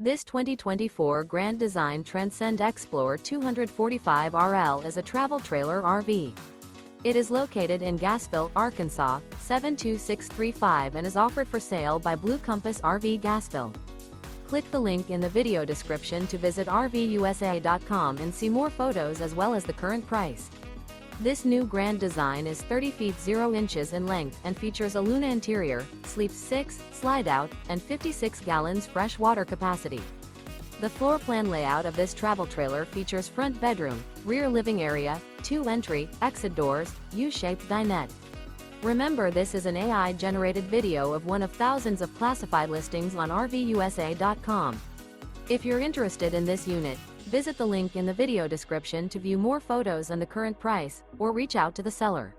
This 2024 Grand Design Transcend Xplor 245RL is a travel trailer RV. It is located in Gassville, Arkansas, 72635 and is offered for sale by Blue Compass RV Gassville. Click the link in the video description to visit RVUSA.com and see more photos as well as the current price. This new Grand Design is 30 feet 0 inches in length and features a Luna interior, sleeps 6, slide-out, and 56 gallons fresh water capacity. The floor plan layout of this travel trailer features front bedroom, rear living area, 2 entry, exit doors, U-shaped dinette. Remember, this is an AI-generated video of one of thousands of classified listings on RVUSA.com. If you're interested in this unit, visit the link in the video description to view more photos and the current price, or reach out to the seller.